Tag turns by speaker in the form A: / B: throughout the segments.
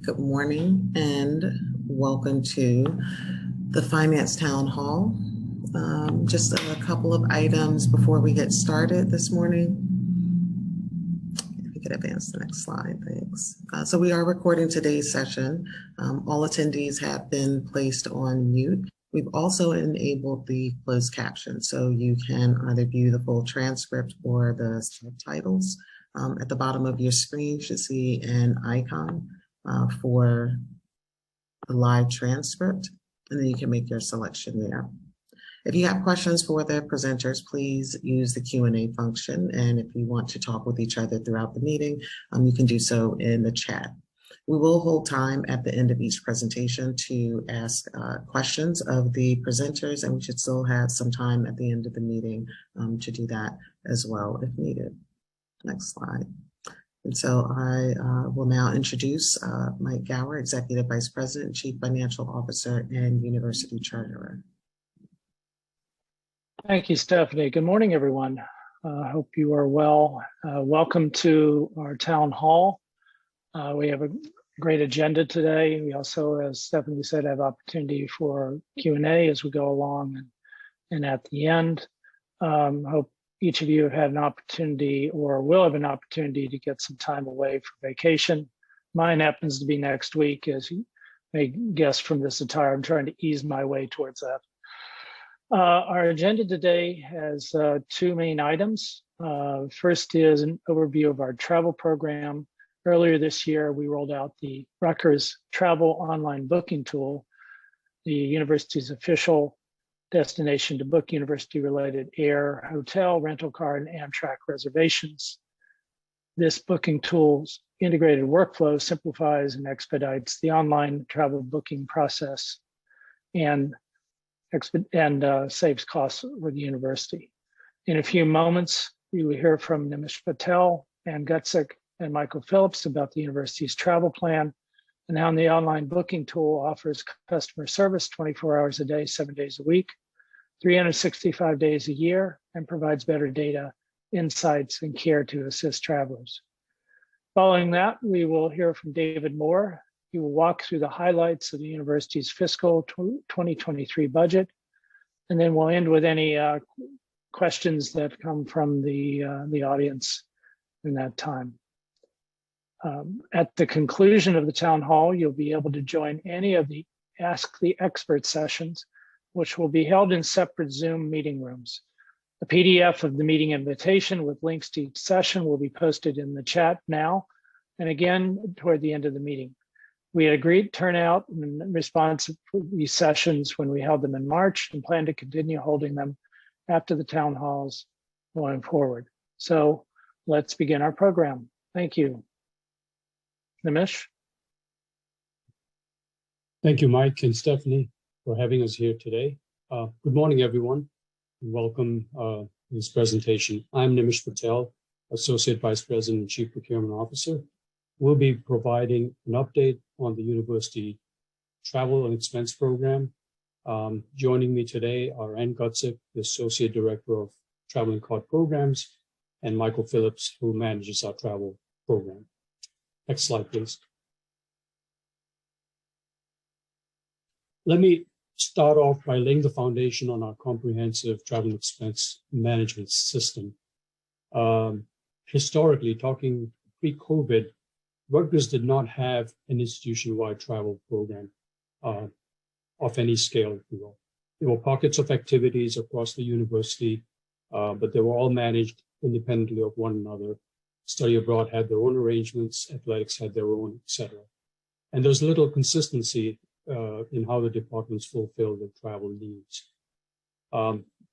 A: Good morning and welcome to the Finance Town Hall. Just a couple of items before we get started this morning. If you could advance the next slide, thanks. So we are recording today's session. All attendees have been placed on mute. We've also enabled the closed caption, so you can either view the full transcript or the subtitles. At the bottom of your screen, you should see an icon for the live transcript, and then you can make your selection there. If you have questions for the presenters, please use the Q&A function, and if you want to talk with each other throughout the meeting, you can do so in the chat. We will hold time at the end of each presentation to ask questions of the presenters, and we should still have some time at the end of the meeting to do that as well if needed. Next slide. And so I will now introduce Mike Gower, Executive Vice President, Chief Financial Officer, and University Treasurer.
B: Thank you, Stephanie. Good morning, everyone. I hope you are well. Welcome to our town hall. We have a great agenda today. We also, as Stephanie said, have opportunity for Q&A as we go along and at the end. Hope each of you have had an opportunity or will have an opportunity to get some time away for vacation. Mine happens to be next week, as you may guess from this attire. I'm trying to ease my way towards that. Our agenda today has two main items. First is an overview of our travel program. Earlier this year, we rolled out the Rutgers Travel Online Booking Tool, the university's official destination to book university-related air, hotel, rental car, and Amtrak reservations. This booking tool's integrated workflow simplifies and expedites the online travel booking process and saves costs for the university. In a few moments, we will hear from Nimish, Patel, and Gutsick and Michael Phillips about the university's travel plan and how the online booking tool offers customer service 24 hours a day, 7 days a week, 365 days a year, and provides better data, insights, and care to assist travelers. Following that, we will hear from David Moore. He will walk through the highlights of the university's fiscal 2023 budget, and then we'll end with any questions that come from the audience in that time. At the conclusion of the town hall, you'll be able to join any of the Ask the Expert sessions, which will be held in separate Zoom meeting rooms. A PDF of the meeting invitation with links to each session will be posted in the chat now, and again toward the end of the meeting. We had agreed turnout in response to these sessions when we held them in March and plan to continue holding them after the town halls going forward. So let's begin our program. Thank you. Nimish.
C: Thank you, Mike and Stephanie, for having us here today. Good morning, everyone. Welcome to this presentation. I'm Nimish Patel, Associate Vice President and Chief Procurement Officer. We'll be providing an update on the university travel and expense program. Joining me today are Ann Gutsick, the Associate Director of Travel and Card Programs, and Michael Phillips, who manages our travel program. Next slide, please. Let me start off by laying the foundation on our comprehensive travel and expense management system. Historically, talking pre-COVID, Rutgers did not have an institution-wide travel program of any scale, if you will. There were pockets of activities across the university, but they were all managed independently of one another. Study abroad had their own arrangements, athletics had their own, etc. And there's little consistency in how the departments fulfill their travel needs.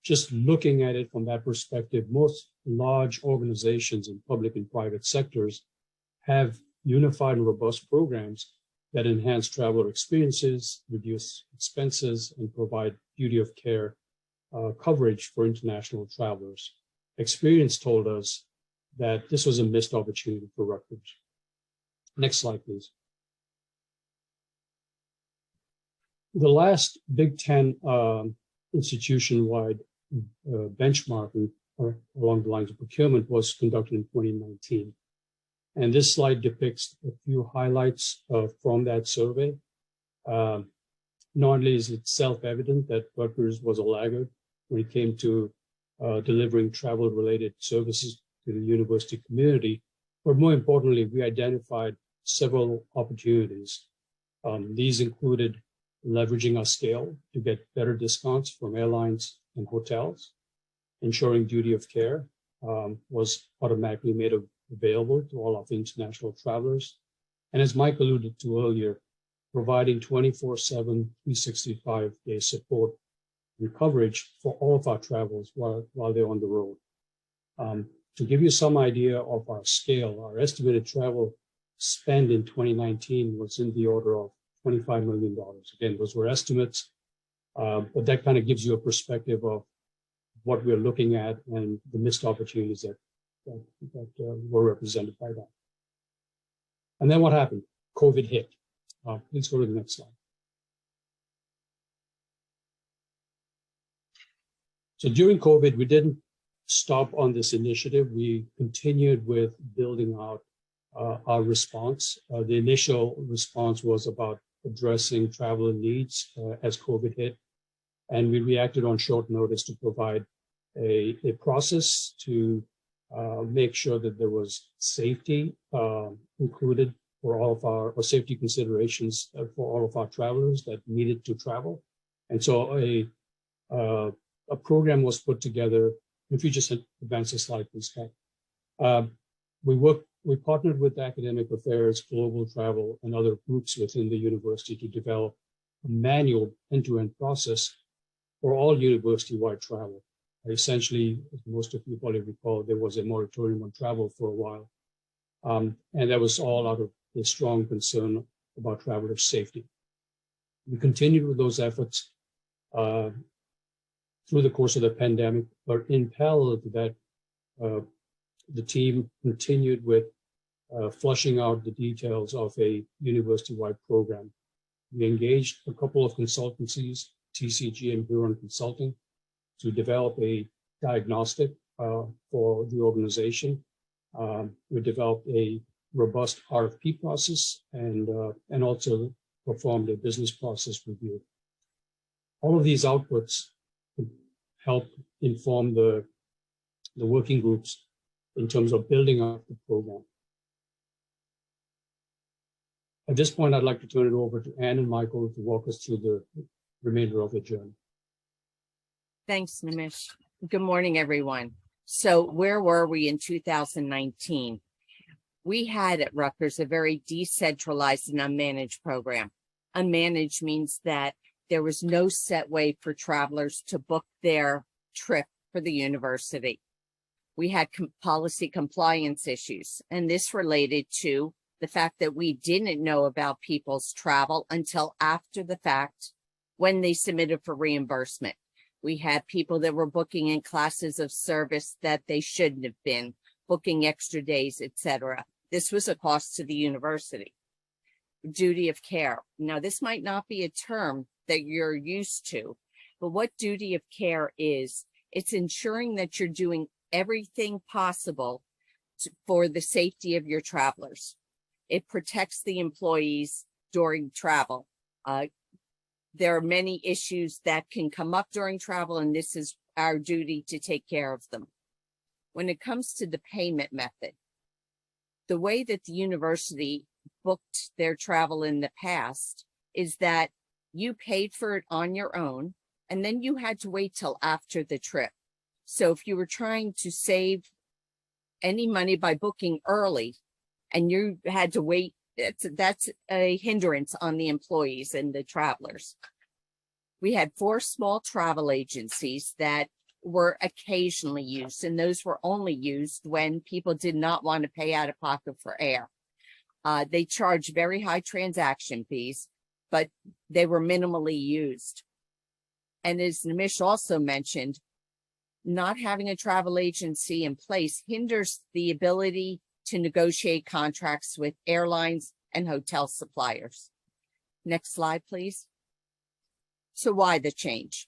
C: Just looking at it from that perspective, most large organizations in public and private sectors have unified and robust programs that enhance traveler experiences, reduce expenses, and provide duty of care coverage for international travelers. Experience told us that this was a missed opportunity for Rutgers. Next slide, please. The last Big Ten institution-wide benchmarking along the lines of procurement was conducted in 2019. And this slide depicts a few highlights from that survey. Not only is it self-evident that Rutgers was a laggard when it came to delivering travel-related services to the university community, but more importantly, we identified several opportunities. These included leveraging our scale to get better discounts from airlines and hotels, ensuring duty of care was automatically made available to all of the international travelers. And as Mike alluded to earlier, providing 24/7, 365-day support and coverage for all of our travelers while they're on the road. To give you some idea of our scale, our estimated travel spend in 2019 was in the order of $25 million. Again, those were estimates, but that kind of gives you a perspective of what we're looking at and the missed opportunities that were represented by that. And then what happened? COVID hit. Please go to the next slide. So during COVID, we didn't stop on this initiative. We continued with building out our response. The initial response was about addressing traveler needs as COVID hit. And we reacted on short notice to provide a process to make sure that there was safety included for all of our, or safety considerations for all of our travelers that needed to travel. And so a program was put together. If you just advance the slide, please, Pat. We partnered with Academic Affairs, Global Travel, and other groups within the university to develop a manual end-to-end process for all university-wide travel. Essentially, as most of you probably recall, there was a moratorium on travel for a while. And that was all out of a strong concern about traveler safety. We continued with those efforts through the course of the pandemic, but in parallel to that, the team continued with flushing out the details of a university-wide program. We engaged a couple of consultancies, TCG and Huron Consulting, to develop a diagnostic for the organization. We developed a robust RFP process and also performed a business process review. All of these outputs help inform the working groups in terms of building up the program. At this point, I'd like to turn it over to Anne and Michael to walk us through the remainder of the journey.
D: Thanks, Nimish. Good morning, everyone. So where were we in 2019? We had at Rutgers a very decentralized and unmanaged program. Unmanaged means that there was no set way for travelers to book their trip for the university. We had policy compliance issues, and this related to the fact that we didn't know about people's travel until after the fact when they submitted for reimbursement. We had people that were booking in classes of service that they shouldn't have been, booking extra days, etc. This was a cost to the university. Duty of care. Now, this might not be a term that you're used to, but what duty of care is, it's ensuring that you're doing everything possible for the safety of your travelers. It protects the employees during travel. There are many issues that can come up during travel, and this is our duty to take care of them. When it comes to the payment method, the way that the university booked their travel in the past is that you paid for it on your own, and then you had to wait till after the trip. So if you were trying to save any money by booking early and you had to wait, that's a hindrance on the employees and the travelers. We had 4 small travel agencies that were occasionally used, and those were only used when people did not want to pay out of pocket for air. They charged very high transaction fees, but they were minimally used. And as Nimish also mentioned, not having a travel agency in place hinders the ability to negotiate contracts with airlines and hotel suppliers. Next slide, please. So why the change?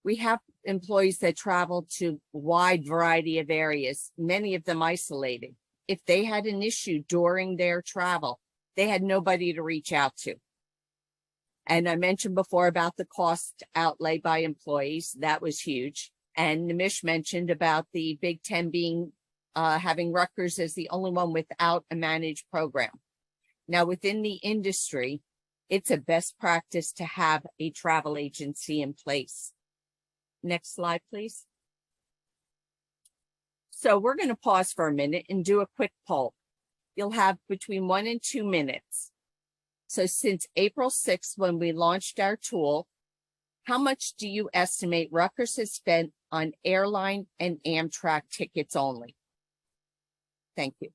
D: We have employees that travel to a wide variety of areas, many of them isolated. if they had an issue during their travel, they had nobody to reach out to. And I mentioned before about the cost outlay by employees. That was huge. And Nimish mentioned about the Big Ten being having Rutgers as the only one without a managed program. Now, within the industry, it's a best practice to have a travel agency in place. Next slide, please. So we're going to pause for a minute and do a quick poll. You'll have between 1 and 2 minutes. So since April 6th, when we launched our tool, how much do you estimate Rutgers has spent on airline and Amtrak tickets only? Thank you.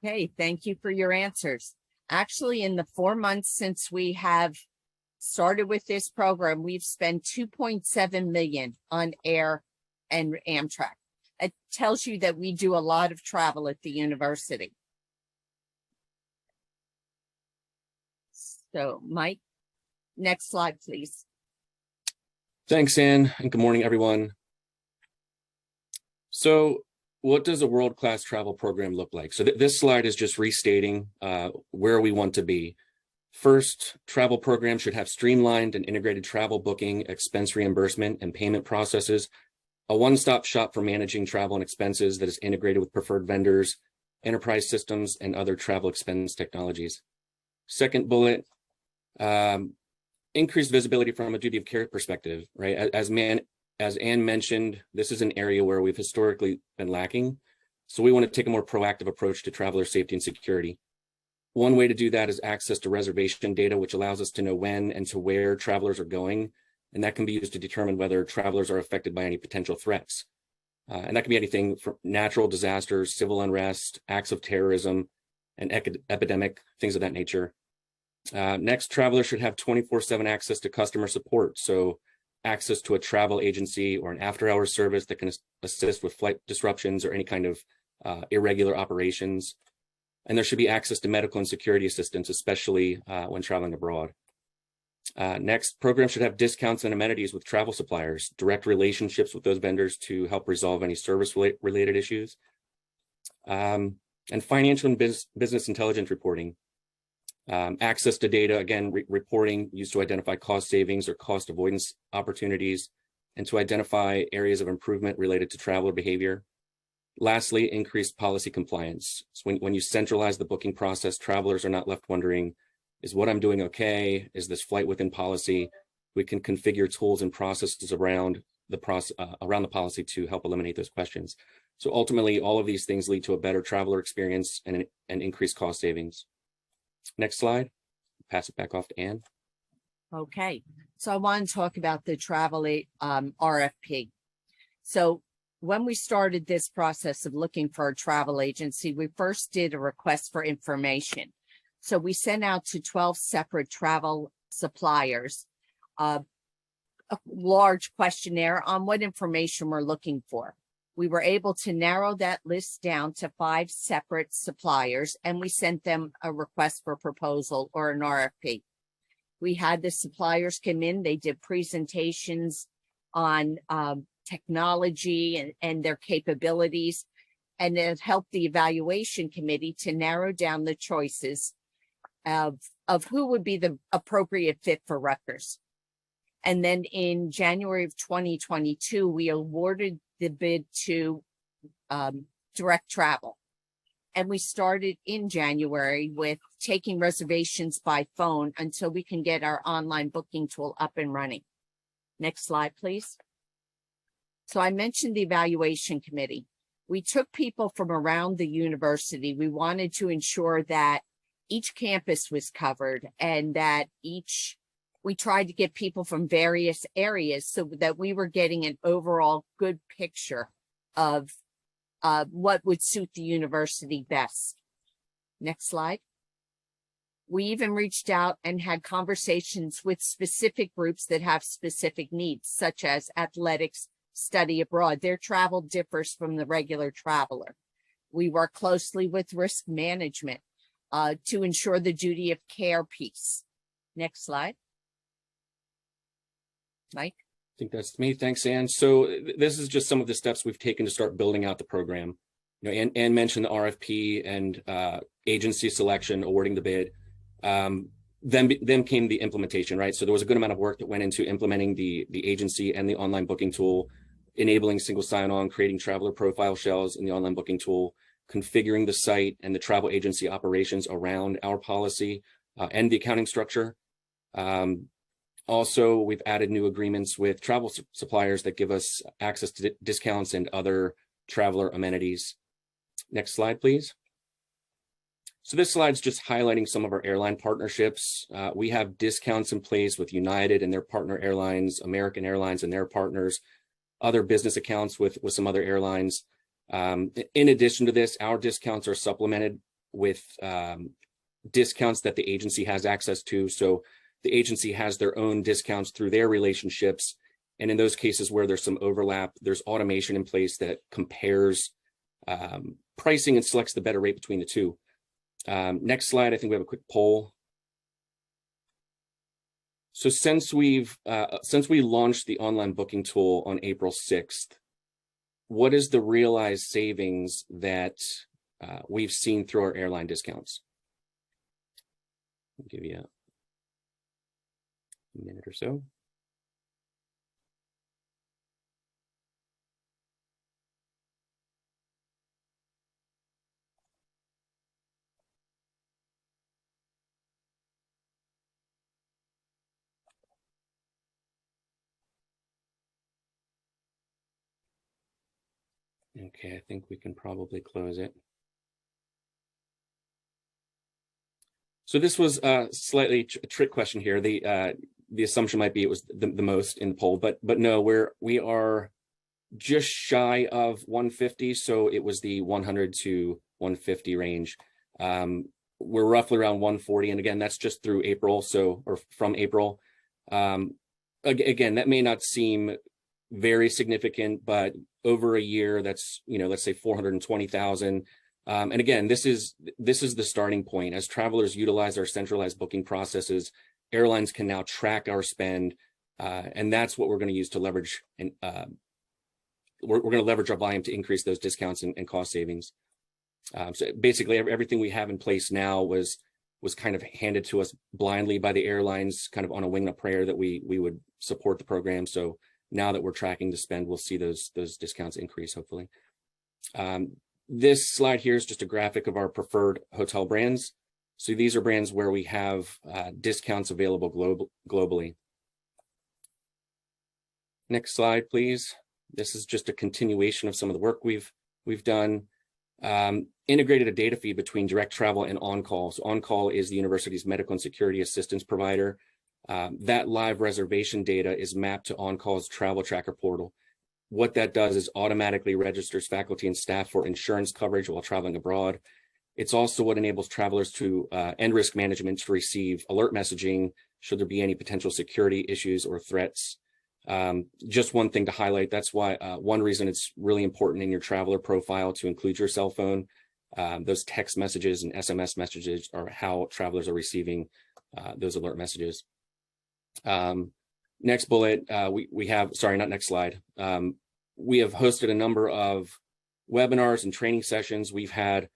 D: Okay, thank you for your answers. Actually, in the 4 months since we have started with this program, we've spent $2.7 million on air and Amtrak. It tells you that we do a lot of travel at the university. So, Mike, next slide, please.
E: Thanks, Ann, and good morning, everyone. So what does a world-class travel program look like? So this slide is just restating where we want to be. First, travel programs should have streamlined and integrated travel booking, expense reimbursement, and payment processes, a one-stop shop for managing travel and expenses that is integrated with preferred vendors, enterprise systems, and other travel expense technologies. Second bullet, increased visibility from a duty of care perspective, right? As Ann mentioned, this is an area where we've historically been lacking. So we want to take a more proactive approach to traveler safety and security. One way to do that is access to reservation data, which allows us to know when and to where travelers are going. And that can be used to determine whether travelers are affected by any potential threats. And that can be anything from natural disasters, civil unrest, acts of terrorism, and epidemic, things of that nature. Next, travelers should have 24/7 access to customer support. So access to a travel agency or an after-hours service that can assist with flight disruptions or any kind of irregular operations. And there should be access to medical and security assistance, especially when traveling abroad. Next, programs should have discounts and amenities with travel suppliers, direct relationships with those vendors to help resolve any service-related issues. And financial and business intelligence reporting. Access to data, again, reporting used to identify cost savings or cost avoidance opportunities and to identify areas of improvement related to traveler behavior. Lastly, increased policy compliance. So when you centralize the booking process, travelers are not left wondering, is what I'm doing okay? Is this flight within policy? We can configure tools and processes around the policy to help eliminate those questions. So ultimately, all of these things lead to a better traveler experience and increased cost savings. Next slide. Pass it back off to Ann.
D: Okay, so I want to talk about the travel RFP. So when we started this process of looking for a travel agency, we first did a request for information. So we sent out to 12 separate travel suppliers a large questionnaire on what information we're looking for. We were able to narrow that list down to 5 separate suppliers, and we sent them a request for proposal or an RFP. We had the suppliers come in, they did presentations on technology and their capabilities, and it helped the evaluation committee to narrow down the choices of who would be the appropriate fit for Rutgers. And then in January of 2022, we awarded the bid to Direct Travel. And we started in January with taking reservations by phone until we can get our online booking tool up and running. Next slide, please. So I mentioned the evaluation committee. We took people from around the university. We wanted to ensure that each campus was covered and that we tried to get people from various areas so that we were getting an overall good picture of what would suit the university best. Next slide. We even reached out and had conversations with specific groups that have specific needs, such as athletics, study abroad. Their travel differs from the regular traveler. We work closely with risk management to ensure the duty of care piece. Next slide. Mike?
E: I think that's me. Thanks, Ann. So this is just some of the steps we've taken to start building out the program. You know, Ann mentioned the RFP and agency selection, awarding the bid. Then came the implementation, right? So there was a good amount of work that went into implementing the agency and the online booking tool, enabling single sign-on, creating traveler profile shells in the online booking tool, configuring the site and the travel agency operations around our policy and the accounting structure. Also, we've added new agreements with travel suppliers that give us access to discounts and other traveler amenities. Next slide, please. So this slide's just highlighting some of our airline partnerships. We have discounts in place with United and their partner airlines, American Airlines and their partners, other business accounts with some other airlines. In addition to this, our discounts are supplemented with discounts that the agency has access to. So the agency has their own discounts through their relationships. And in those cases where there's some overlap, there's automation in place that compares pricing and selects the better rate between the two. Next slide, I think we have a quick poll. So since we launched the online booking tool on April 6th, what is the realized savings that we've seen through our airline discounts? I'll give you a minute or so. Okay, I think we can probably close it. So this was slightly a trick question here. The assumption might be it was the most in the poll, but no, we are just shy of 150. So it was the 100 to 150 range. We're roughly around 140, and again, that's just through April. Or from April. Again, that may not seem very significant, but over a year, that's, let's say 420,000. And again, this is the starting point. As travelers utilize our centralized booking processes, airlines can now track our spend, and that's what we're going to use to leverage. And we're going to leverage our volume to increase those discounts and cost savings. So basically, everything we have in place now was kind of handed to us blindly by the airlines, kind of on a wing of prayer that we would support the program. So now that we're tracking the spend, we'll see those discounts increase, hopefully. This slide here is just a graphic of our preferred hotel brands. So these are brands where we have discounts available globally. Next slide, please. This is just a continuation of some of the work we've done. Integrated a data feed between direct travel and on-call. So on-call is the university's medical and security assistance provider. That live reservation data is mapped to on-call's travel tracker portal. What that does is automatically registers faculty and staff for insurance coverage while traveling abroad. It's also what enables travelers to and risk management to receive alert messaging should there be any potential security issues or threats. Just one thing to highlight, that's why one reason it's really important in your traveler profile to include your cell phone. Those text messages and SMS messages are how travelers are receiving those alert messages. Next bullet, we have, sorry, not next slide. We have hosted a number of webinars and training sessions. We've had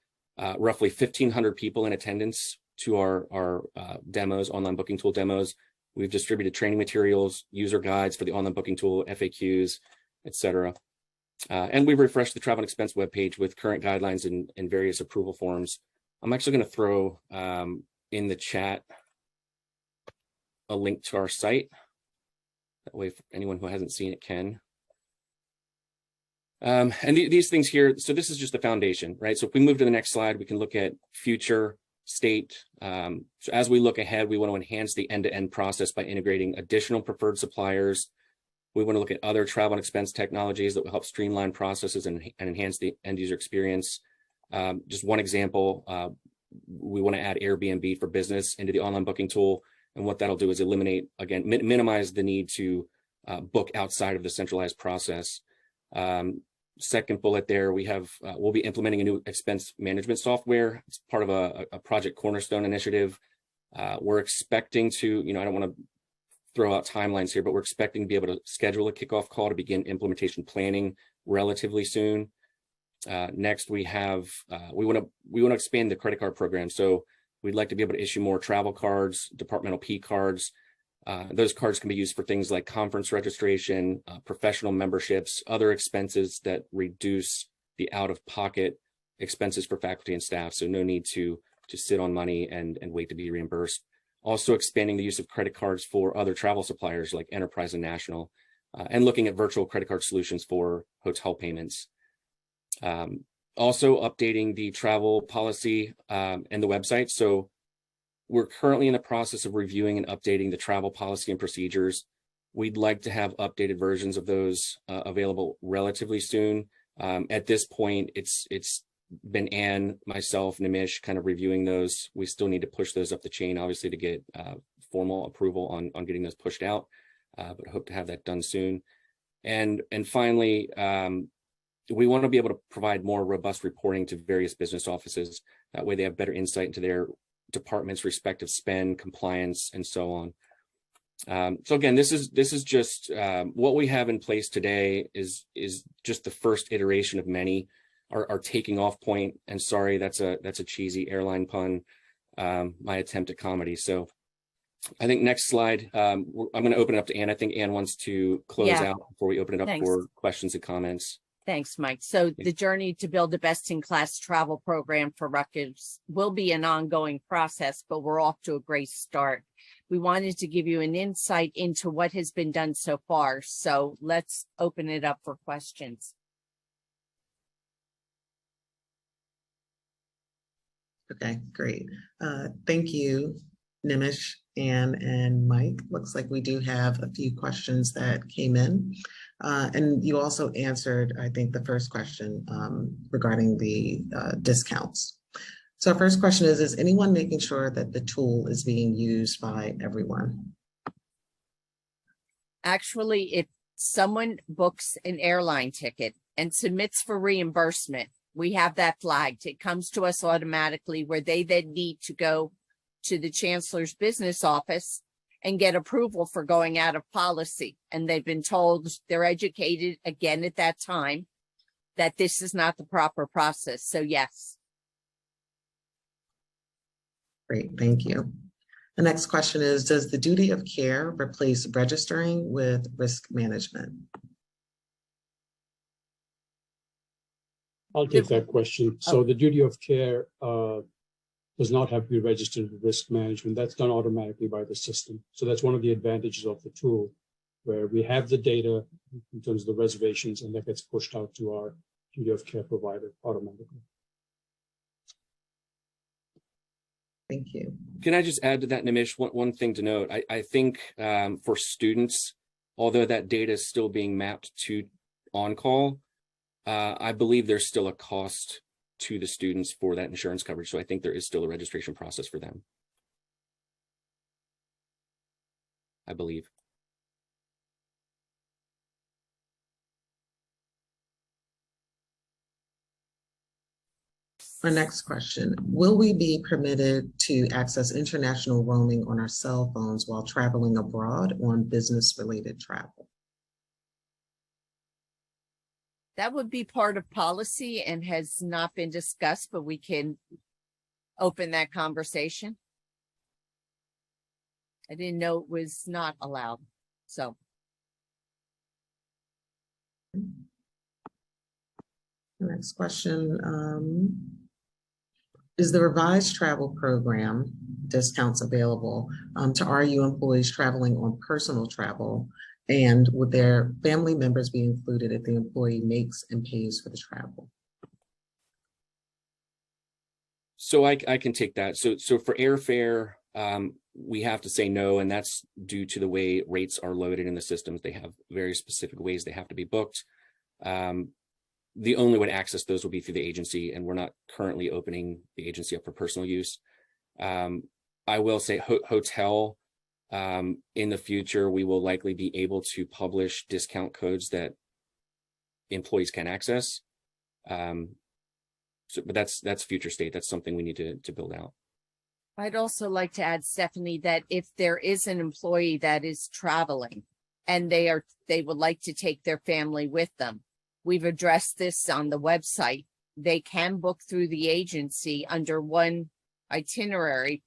E: roughly 1,500 people in attendance to our demos, online booking tool demos. We've distributed training materials, user guides for the online booking tool, FAQs, etc. And we've refreshed the travel and expense webpage with current guidelines and various approval forms. I'm actually going to throw in the chat a link to our site. That way, for anyone who hasn't seen it can. And these things here, so this is just the foundation, right? So if we move to the next slide, we can look at future state. So as we look ahead, we want to enhance the end-to-end process by integrating additional preferred suppliers. We want to look at other travel and expense technologies that will help streamline processes and enhance the end user experience. Just one example, we want to add Airbnb for business into the online booking tool. And what that'll do is eliminate, again, minimize the need to book outside of the centralized process. Second bullet there, we'll be implementing a new expense management software. It's part of a Project Cornerstone initiative. We're expecting to, I don't want to throw out timelines here, but we're expecting to be able to schedule a kickoff call to begin implementation planning relatively soon. Next, we want to expand the credit card program. So we'd like to be able to issue more travel cards, departmental P cards. Those cards can be used for things like conference registration, professional memberships, other expenses that reduce the out-of-pocket expenses for faculty and staff. So no need to sit on money and wait to be reimbursed. Also expanding the use of credit cards for other travel suppliers like Enterprise and National, and looking at virtual credit card solutions for hotel payments. Also updating the travel policy and the website. So we're currently in the process of reviewing and updating the travel policy and procedures. We'd like to have updated versions of those available relatively soon. At this point, it's been Anne, myself, Nimish kind of reviewing those. We still need to push those up the chain, obviously, to get formal approval on getting those pushed out, but hope to have that done soon. And finally, we want to be able to provide more robust reporting to various business offices. That way they have better insight into their department's respective spend, compliance, and so on. So again, this is just what we have in place today is just the first iteration of many. Our taking off point, and sorry, that's a cheesy airline pun, my attempt at comedy. So I think next slide, I'm going to open it up to Anne. I think Anne wants to close out before we open it up for questions and comments.
D: Thanks, Mike. So the journey to build a best-in-class travel program for Rutgers will be an ongoing process, but we're off to a great start. We wanted to give you an insight into what has been done so far. So let's open it up for questions.
A: Okay, great. Thank you, Nimish, Anne, and Mike. Looks like we do have a few questions that came in. And you also answered, I think, the first question regarding the discounts. So our first question is anyone making sure that the tool is being used by everyone?
D: Actually, if someone books an airline ticket and submits for reimbursement, we have that flagged. It comes to us automatically, where they then need to go to the chancellor's business office and get approval for going out of policy. And they've been told, they're educated again at that time, that this is not the proper process. So yes.
A: Great, thank you. The next question is, does the duty of care replace registering with risk management?
C: I'll take that question. So the duty of care does not have to be registered with risk management. That's done automatically by the system. So that's one of the advantages of the tool, where we have the data in terms of the reservations, and that gets pushed out to our duty of care provider automatically.
A: Thank you.
E: Can I just add to that, Nimish? One thing to note, I think for students, although that data is still being mapped to on-call, I believe there's still a cost to the students for that insurance coverage. So I think there is still a registration process for them, I believe.
A: Our next question, will we be permitted to access international roaming on our cell phones while traveling abroad on business-related travel?
D: That would be part of policy and has not been discussed, but we can open that conversation. I didn't know it was not allowed, so.
A: Next question. Is the revised travel program discounts available to RU employees traveling on personal travel? And would their family members be included if the employee makes and pays for the travel?
E: So I can take that. So for airfare, we have to say no, and that's due to the way rates are loaded in the systems. They have very specific ways they have to be booked. The only way to access those will be through the agency, and we're not currently opening the agency up for personal use. I will say hotel, in the future, we will likely be able to publish discount codes that employees can access. But that's future state. That's something we need to build out.
D: I'd also like to add, Stephanie, that if there is an employee that is traveling and they would like to take their family with them, we've addressed this on the website. They can book through the agency under one itinerary,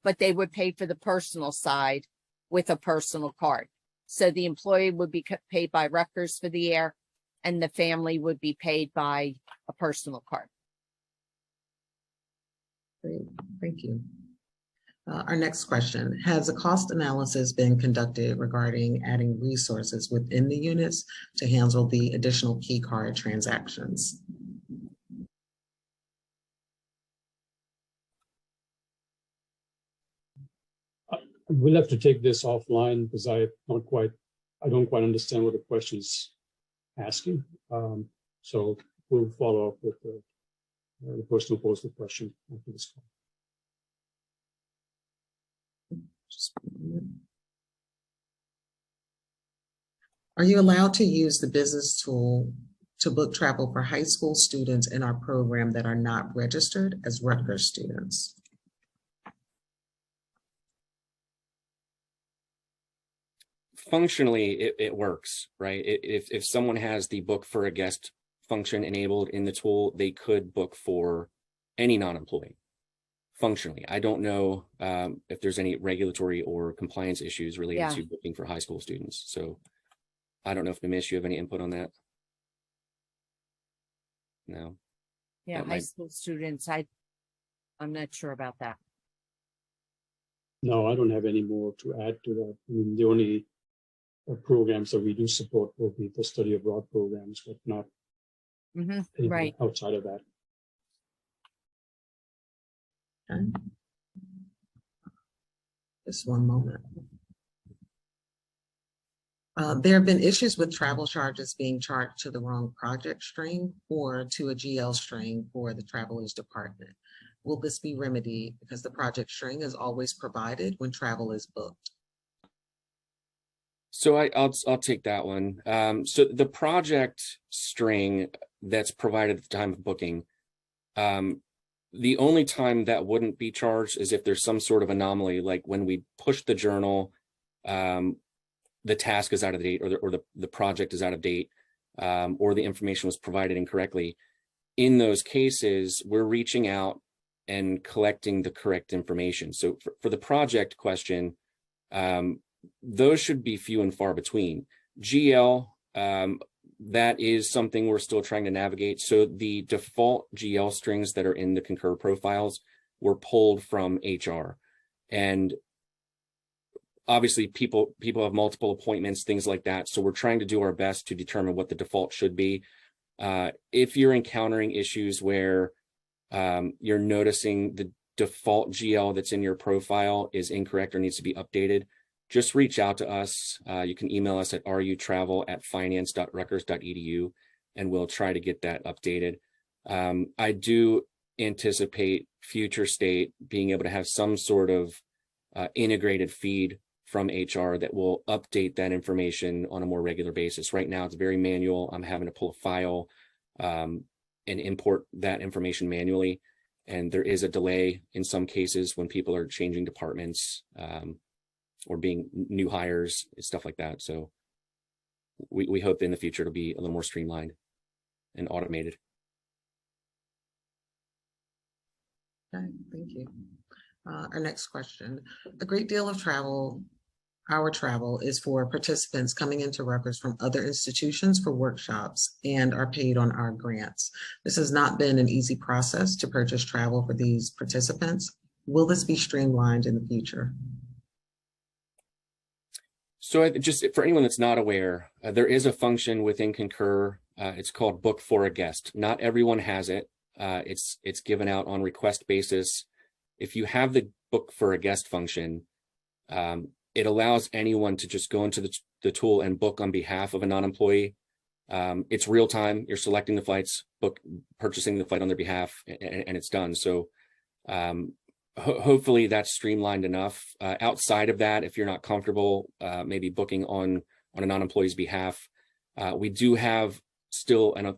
D: but they would pay for the personal side with a personal card. So the employee would be paid by Rutgers for the air, and the family would be paid by a personal card.
A: Great, thank you. Our next question, has a cost analysis been conducted regarding adding resources within the units to handle the additional key card transactions?
C: We'll have to take this offline because I don't quite understand what the question's asking. So we'll follow up with the person who posed the question after this call.
A: Are you allowed to use the business tool to book travel for high school students in our program that are not registered as Rutgers students?
E: Functionally, it works, right? If someone has the book for a guest function enabled in the tool, they could book for any non-employee. Functionally, I don't know if there's any regulatory or compliance issues related to booking for high school students. So I don't know if Nimish, you have any input on that? No.
D: Yeah, high school students, I'm not sure about that.
C: No, I don't have any more to add to that. I mean, the only programs that we do support will be the study abroad programs, but not
D: right
C: outside of that.
A: Okay. Just one moment. There have been issues with travel charges being charged to the wrong project string or to a GL string for the travelers department. Will this be remedied because the project string is always provided when travel is booked?
E: So I'll take that one. So the project string that's provided at the time of booking, the only time that wouldn't be charged is if there's some sort of anomaly, like when we push the journal, the task is out of date, or the project is out of date, or the information was provided incorrectly. In those cases, we're reaching out and collecting the correct information. So for the project question, those should be few and far between. GL, that is something we're still trying to navigate. So the default GL strings that are in the Concur profiles were pulled from HR. And obviously people have multiple appointments, things like that. So we're trying to do our best to determine what the default should be. If you're encountering issues where you're noticing the default GL that's in your profile is incorrect or needs to be updated, just reach out to us. You can email us at rutravel@finance.rutgers.edu, and we'll try to get that updated. I do anticipate future state being able to have some sort of integrated feed from HR that will update that information on a more regular basis. Right now, it's very manual. I'm having to pull a file and import that information manually. And there is a delay in some cases when people are changing departments or being new hires, stuff like that. So we hope in the future it'll be a little more streamlined and automated.
A: Okay, thank you. Our next question. A great deal of travel our travel is for participants coming into Rutgers from other institutions for workshops and are paid on our grants. This has not been an easy process to purchase travel for these participants. Will this be streamlined in the future?
E: So just for anyone that's not aware, there is a function within Concur. It's called Book for a Guest. Not everyone has it. It's given out on request basis. If you have the Book for a Guest function, it allows anyone to just go into the tool and book on behalf of a non-employee. It's real time. You're selecting the flights, purchasing the flight on their behalf, and it's done. So hopefully that's streamlined enough. Outside of that, if you're not comfortable maybe booking on a non-employee's behalf, we do have still an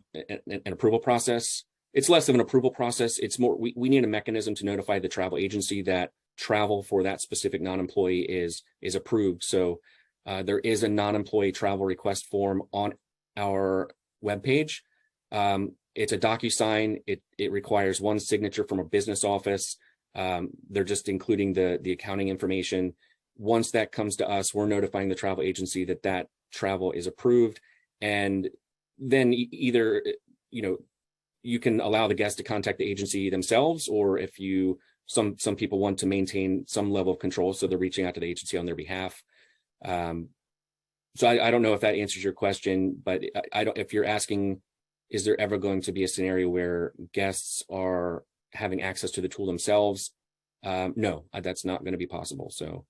E: approval process. It's less of an approval process. It's more, we need a mechanism to notify the travel agency that travel for that specific non-employee is approved. So there is a non-employee travel request form on our webpage. It's a DocuSign. It requires one signature from a business office. They're just including the accounting information. Once that comes to us, we're notifying the travel agency that travel is approved. And then either, you can allow the guest to contact the agency themselves, or if some people want to maintain some level of control, so they're reaching out to the agency on their behalf. So I don't know if that answers your question, but if you're asking, is there ever going to be a scenario where guests are having access to the tool themselves? No, that's not going to be possible.
A: So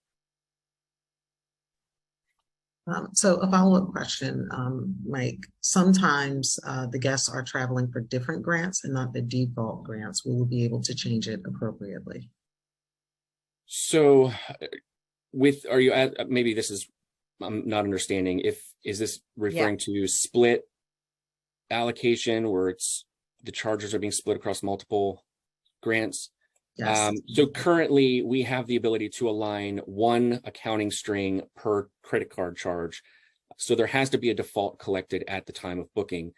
A: a follow-up question, Mike. Sometimes the guests are traveling for different grants and not the default grants. We will be able to change it appropriately.
E: So maybe this is, I'm not understanding. Is this referring to split allocation where the charges are being split across multiple grants?
A: Yes.
E: So currently we have the ability to align one accounting string per credit card charge. So there has to be a default collected at the time of booking.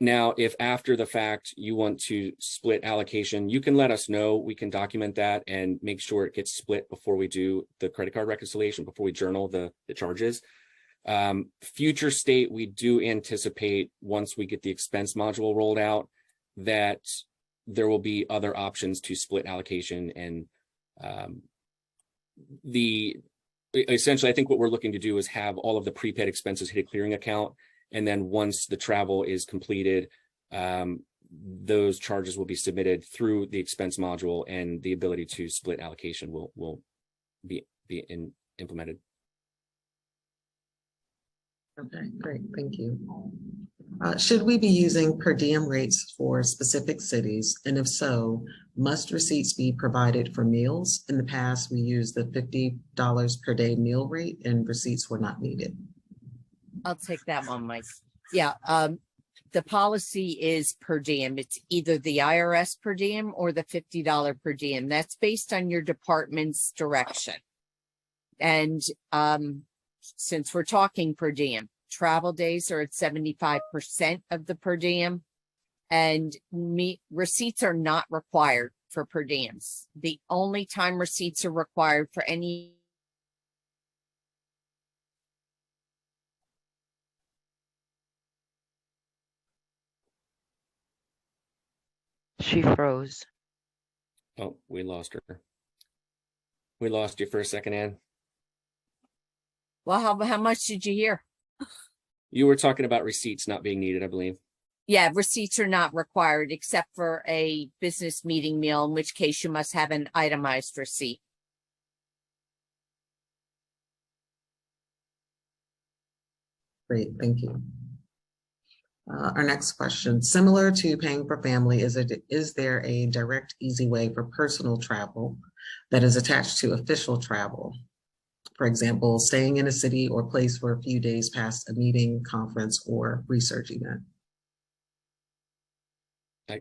E: Now, if after the fact you want to split allocation, you can let us know. We can document that and make sure it gets split before we do the credit card reconciliation, before we journal the charges. Future state, we do anticipate, once we get the expense module rolled out, that there will be other options to split allocation. And essentially, I think what we're looking to do is have all of the prepaid expenses hit a clearing account. And then once the travel is completed, those charges will be submitted through the expense module, and the ability to split allocation will be implemented.
A: Okay, great, thank you. Should we be using per diem rates for specific cities? And if so, must receipts be provided for meals? In the past, we used the $50 per day meal rate and receipts were not needed.
D: I'll take that one, Mike. Yeah, the policy is per diem. It's either the IRS per diem or the $50 per diem. That's based on your department's direction. And since we're talking per diem, travel days are at 75% of the per diem, and receipts are not required for per diems. The only time receipts are required for any
F: She froze.
E: Oh, we lost her. We lost you for a second, Ann.
D: Well, how much did you hear?
E: You were talking about receipts not being needed, I believe.
D: Yeah, receipts are not required except for a business meeting meal, in which case you must have an itemized receipt.
A: Great, thank you. Our next question, similar to paying for family, is there a direct, easy way for personal travel that is attached to official travel? For example, staying in a city or place for a few days past a meeting, conference, or research event.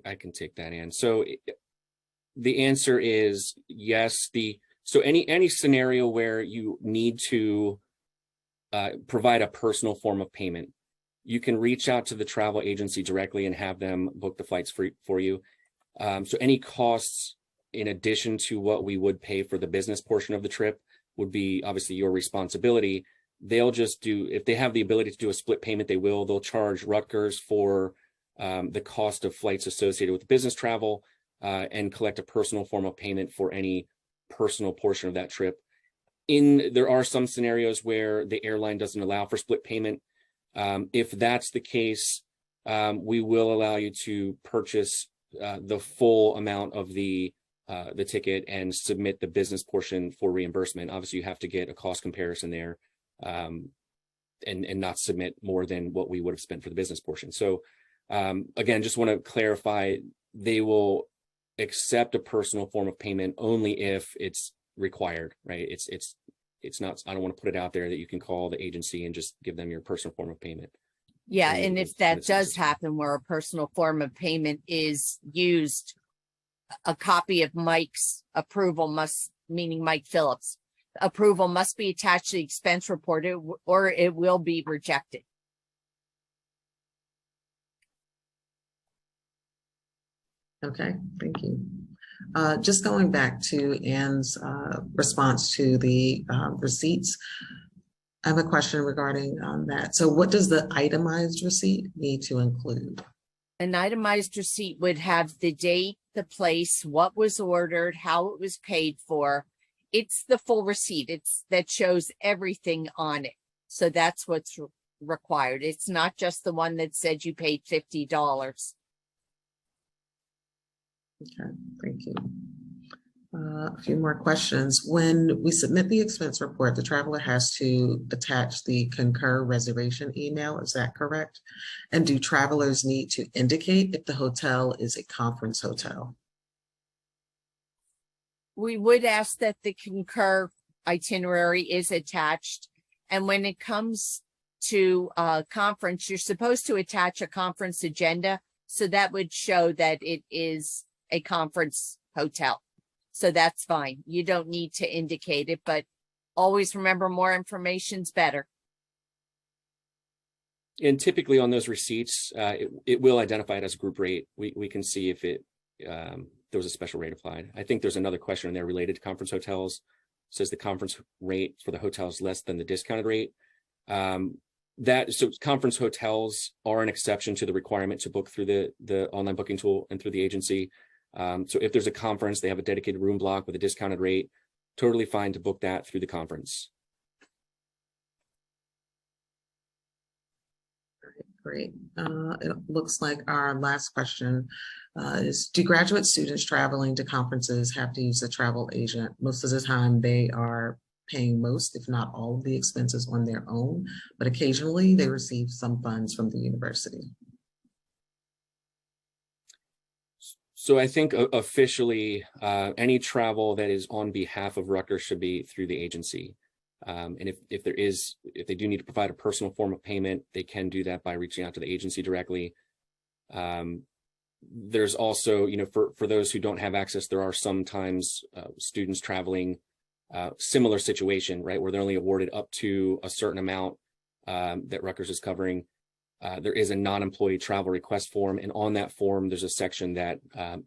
E: I can take that, Ann. So the answer is yes. So any scenario where you need to provide a personal form of payment, you can reach out to the travel agency directly and have them book the flights for you. So any costs in addition to what we would pay for the business portion of the trip would be obviously your responsibility. They'll just do, if they have the ability to do a split payment, they'll charge Rutgers for the cost of flights associated with business travel and collect a personal form of payment for any personal portion of that trip. There are some scenarios where the airline doesn't allow for split payment. If that's the case, we will allow you to purchase the full amount of the ticket and submit the business portion for reimbursement. Obviously, you have to get a cost comparison there and not submit more than what we would have spent for the business portion. So again, just want to clarify, they will accept a personal form of payment only if it's required, right? It's not, I don't want to put it out there that you can call the agency and just give them your personal form of payment.
D: Yeah, and if that does happen where a personal form of payment is used, a copy of Mike's approval meaning Mike Phillips, approval must be attached to the expense report or it will be rejected.
A: Okay, thank you. Just going back to Ann's response to the receipts, I have a question regarding that. So what does the itemized receipt need to include?
D: An itemized receipt would have the date, the place, what was ordered, how it was paid for. It's the full receipt. That shows everything on it. So that's what's required. It's not just the one that said you paid $50.
A: Okay, thank you. A few more questions. When we submit the expense report, the traveler has to attach the concur reservation email. Is that correct? And do travelers need to indicate if the hotel is a conference hotel?
D: We would ask that the concur itinerary is attached. And when it comes to a conference, you're supposed to attach a conference agenda. So that would show that it is a conference hotel. So that's fine. You don't need to indicate it, but always remember more information's better.
E: And typically on those receipts, it will identify it as a group rate. We can see if there was a special rate applied. I think there's another question in there related to conference hotels. It says the conference rate for the hotel is less than the discounted rate. So conference hotels are an exception to the requirement to book through the online booking tool and through the agency. So if there's a conference, they have a dedicated room block with a discounted rate, totally fine to book that through the conference.
A: Great. It looks like our last question is, do graduate students traveling to conferences have to use a travel agent? Most of the time they are paying most, if not all of the expenses on their own, but occasionally they receive some funds from the university.
E: So I think officially any travel that is on behalf of Rutgers should be through the agency. And if they do need to provide a personal form of payment, they can do that by reaching out to the agency directly. There's also, for those who don't have access, there are sometimes students traveling similar situation, right, where they're only awarded up to a certain amount that Rutgers is covering. There is a non-employee travel request form, and on that form, there's a section that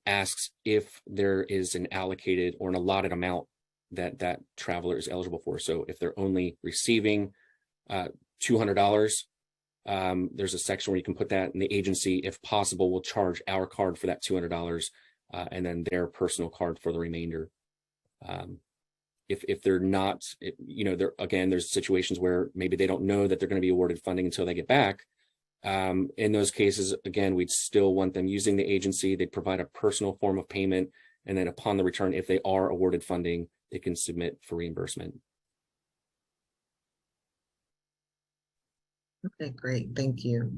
E: asks if there is an allocated or an allotted amount that traveler is eligible for. So if they're only receiving $200, there's a section where you can put that, and the agency, if possible, will charge our card for that $200 and then their personal card for the remainder. If they're not, there's situations where maybe they don't know that they're going to be awarded funding until they get back. In those cases, again, we'd still want them using the agency. They'd provide a personal form of payment, and then upon the return, if they are awarded funding, they can submit for reimbursement.
A: Okay, great, thank you.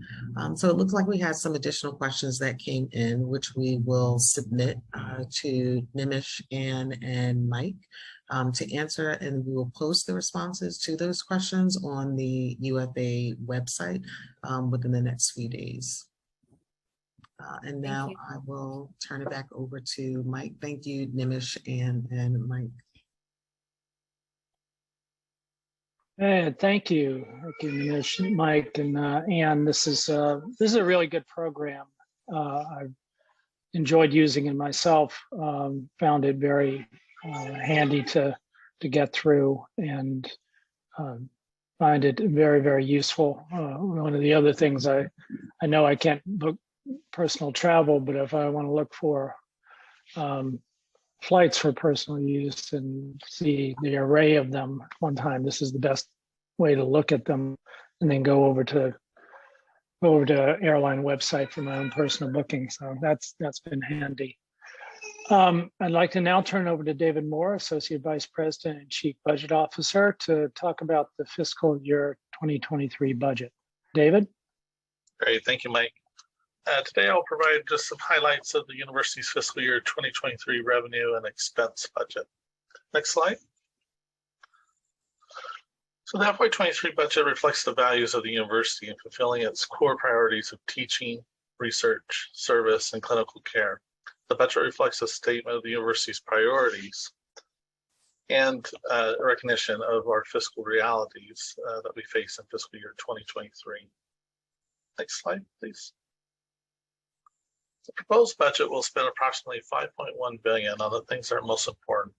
A: So it looks like we had some additional questions that came in, which we will submit to Nimish, Ann, and Mike to answer, and we will post the responses to those questions on the UFA website within the next few days. And now I will turn it back over to Mike. Thank you, Nimish, Ann, and Mike.
B: Hey, thank you, Nimish, Mike, and Ann. This is a really good program. I've enjoyed using it myself. Found it very handy to to get through, and find it very, very useful. One of the other things I know I can't book personal travel, but if I want to look for flights for personal use and see the array of them at one time, this is the best way to look at them, and then go over to airline website for my own personal booking. So that's been handy. I'd like to now turn over to David Moore, Associate Vice President and Chief Budget Officer, to talk about the fiscal year 2023 budget. David?
G: Great, thank you, Mike. Today I'll provide just some highlights of the university's fiscal year 2023 revenue and expense budget. Next slide. So the FY23 budget reflects the values of the university in fulfilling its core priorities of teaching, research, service, and clinical care. The budget reflects a statement of the university's priorities and a recognition of our fiscal realities that we face in fiscal year 2023. Next slide, please. The proposed budget will spend approximately $5.1 billion on the things that are most important.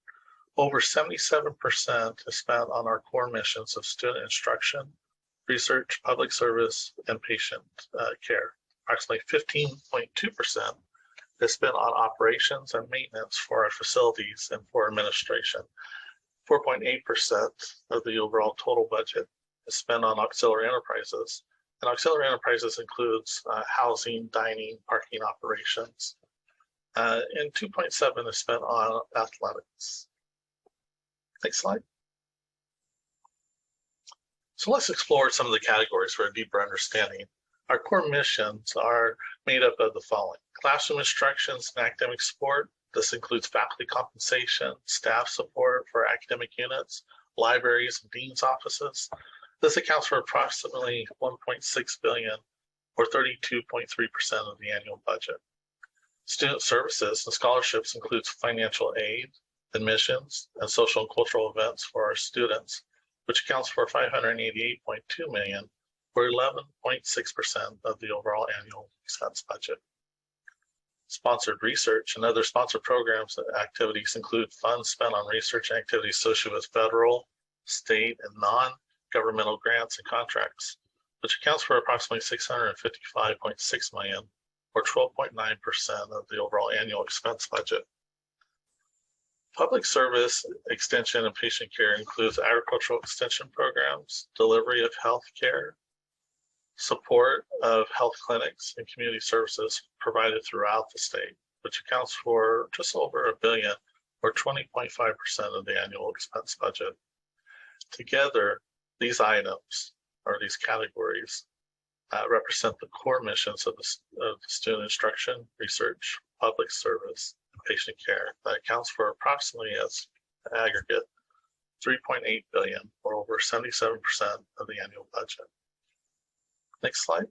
G: Over 77% is spent on our core missions of student instruction, research, public service, and patient care. Approximately 15.2% is spent on operations and maintenance for our facilities and for administration. 4.8% of the overall total budget is spent on auxiliary enterprises. And auxiliary enterprises includes housing, dining, parking operations. And 2.7% is spent on athletics. Next slide. So let's explore some of the categories for a deeper understanding. Our core missions are made up of the following: classroom instructions and academic support. This includes faculty compensation, staff support for academic units, libraries, and dean's offices. This accounts for approximately $1.6 billion, or 32.3% of the annual budget. Student services and scholarships includes financial aid, admissions, and social and cultural events for our students, which accounts for $588.2 million, or 11.6% of the overall annual expense budget. Sponsored research and other sponsored programs and activities include funds spent on research activities associated with federal, state, and non-governmental grants and contracts, which accounts for approximately $655.6 million, or 12.9% of the overall annual expense budget. Public service, extension, and patient care includes agricultural extension programs, delivery of health care, support of health clinics and community services provided throughout the state, which accounts for just over $1 billion, or 20.5% of the annual expense budget. Together, these items, or these categories, represent the core missions of the student instruction, research, public service, and patient care that accounts for approximately, as aggregate, $3.8 billion, or over 77% of the annual budget. Next slide.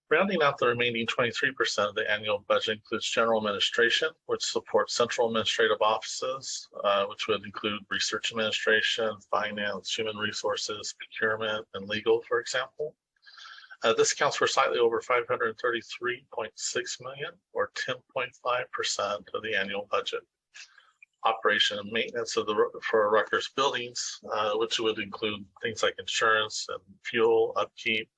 G: Rounding out the remaining 23% of the annual budget includes general administration, which supports central administrative offices, which would include research administration, finance, human resources, procurement, and legal, for example. This accounts for slightly over $533.6 million, or 10.5% of the annual budget. Operation and maintenance for Rutgers buildings, which would include things like insurance and fuel upkeep,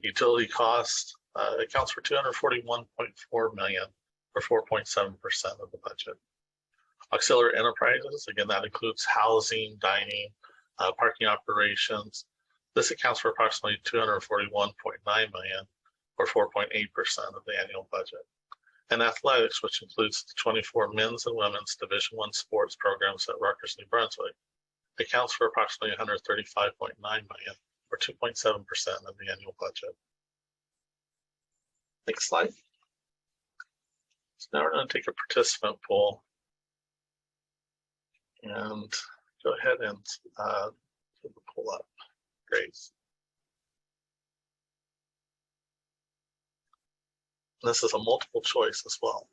G: utility costs, accounts for $241.4 million, or 4.7% of the budget. Auxiliary enterprises, again, that includes housing, dining, parking operations. This accounts for approximately $241.9 million, or 4.8% of the annual budget. And athletics, which includes the 24 men's and women's Division I sports programs at Rutgers, New Brunswick, accounts for approximately $135.9 million, or 2.7% of the annual budget. Next slide. So now we're going to take a participant poll and go ahead and pull up. Great. This is a multiple choice as well.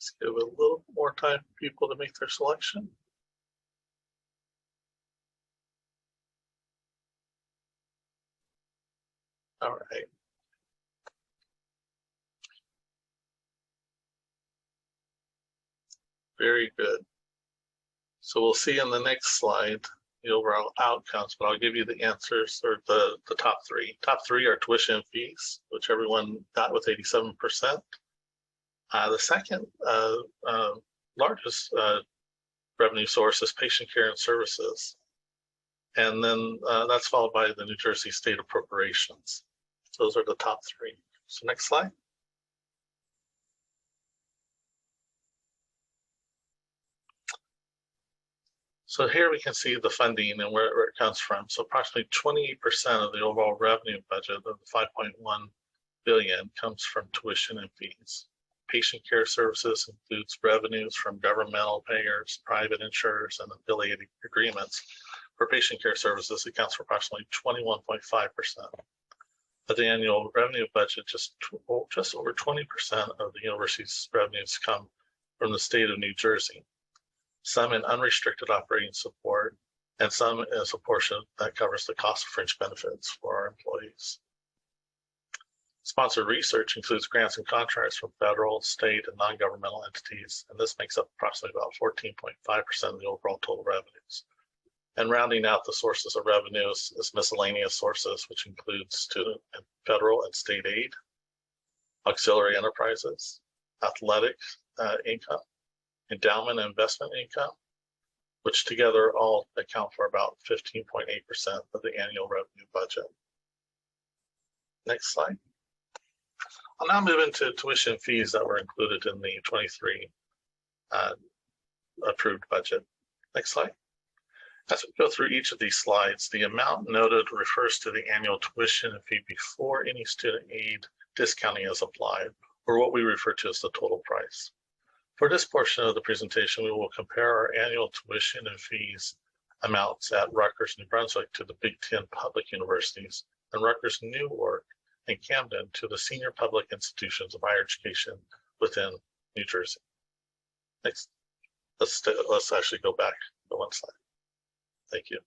G: Let's give it a little more time for people to make their selection. All right. Very good. So we'll see in the next slide the overall outcomes, but I'll give you the answers, or the top three. Top three are tuition fees, which everyone got with 87%. The second largest revenue source is patient care and services. And then that's followed by the New Jersey state appropriations. Those are the top three. So next slide. So here we can see the funding and where it comes from. So approximately 28% of the overall revenue budget of the 5.1 billion comes from tuition and fees. Patient care services includes revenues from governmental payers, private insurers, and affiliated agreements. For patient care services, it accounts for approximately 21.5%. Of the annual revenue budget, just over 20% of the university's revenues come from the state of New Jersey. Some in unrestricted operating support, and some as a portion that covers the cost of fringe benefits for our employees. Sponsored research includes grants and contracts from federal, state, and non-governmental entities, and this makes up approximately about 14.5% of the overall total revenues. And rounding out the sources of revenues is miscellaneous sources, which includes student and federal and state aid, auxiliary enterprises, athletic income, endowment and investment income, which together all account for about 15.8% of the annual revenue budget. Next slide. I'll now move into tuition fees that were included in the 23 approved budget. Next slide. As we go through each of these slides, the amount noted refers to the annual tuition and fee before any student aid discounting is applied, or what we refer to as the total price. For this portion of the presentation, we will compare our annual tuition and fees amounts at Rutgers, New Brunswick to the Big Ten public universities, and Rutgers, Newark, and Camden to the senior public institutions of higher education within New Jersey. Next, let's actually go back to one slide. Thank you.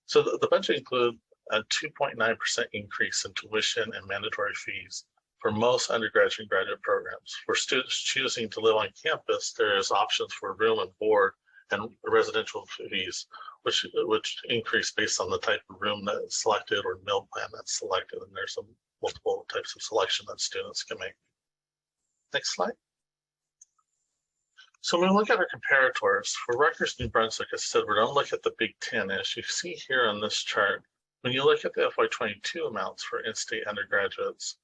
G: So the budget includes a 2.9% increase in tuition and mandatory fees for most undergraduate and graduate programs. For students choosing to live on campus, there is options for room and board and residential fees, which increase based on the type of room that is selected or meal plan that's selected, and there's some multiple types of selection that students can make. Next slide. So when we look at our comparators, for Rutgers, New Brunswick, I said we're going to look at the Big Ten. As you see here on this chart, when you look at the FY22 amounts for in-state undergraduates,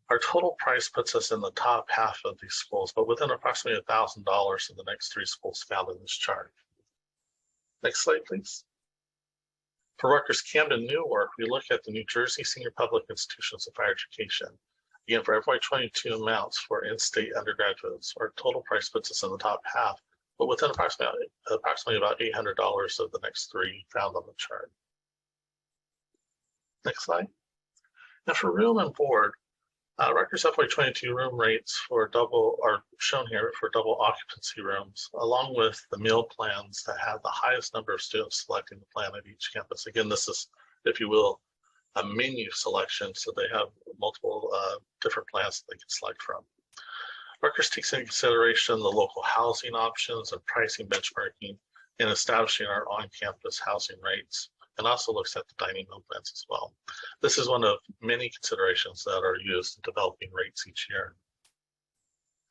G: our total price puts us in the top half of these schools, but within approximately $1,000 of the next three schools found in this chart. Next slide, please. For Rutgers, Camden, Newark, we look at the New Jersey Senior Public Institutions of Higher Education. Again, for FY22 amounts for in-state undergraduates, our total price puts us in the top half, but within approximately about $800 of the next three found on the chart. Next slide. Now for room and board, Rutgers FY22 room rates for double are shown here for double occupancy rooms, along with the meal plans that have the highest number of students selecting the plan at each campus. Again, this is, if you will, a menu selection, so they have multiple different plans that they can select from. Rutgers takes into consideration the local housing options and pricing benchmarking in establishing our on-campus housing rates, and also looks at the dining room plans as well. This is one of many considerations that are used in developing rates each year.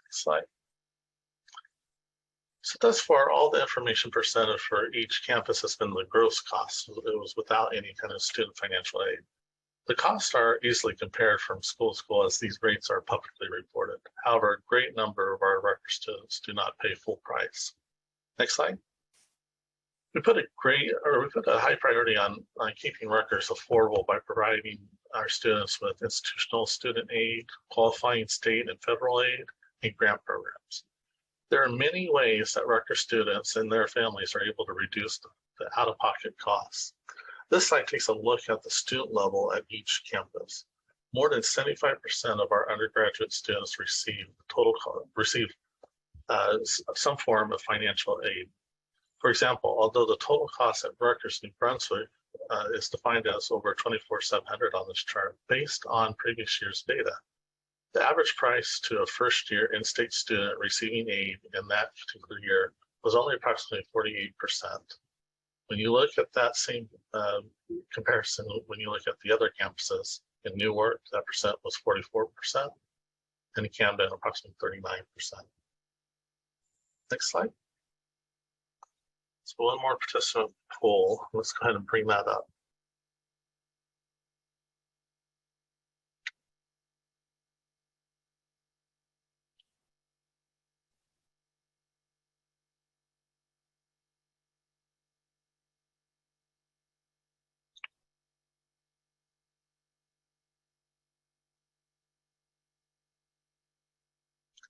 G: Next slide. So thus far, all the information presented for each campus has been the gross cost. It was without any kind of student financial aid. The costs are easily compared from school to school as these rates are publicly reported. However, a great number of our Rutgers students do not pay full price. Next slide. We put a high priority on keeping Rutgers affordable by providing our students with institutional student aid, qualifying state and federal aid, and grant programs. There are many ways that Rutgers students and their families are able to reduce the out-of-pocket costs. This slide takes a look at the student level at each campus. More than 75% of our undergraduate students receive some form of financial aid. For example, although the total cost at Rutgers, New Brunswick is defined as over 24,700 on this chart, based on previous year's data, the average price to a first-year in-state student receiving aid in that particular year was only approximately 48%. When you look at that same comparison, when you look at the other campuses in Newark, that percent was 44%, and in Camden, approximately 39%. Next slide. So one more participant poll. Let's go ahead and bring that up.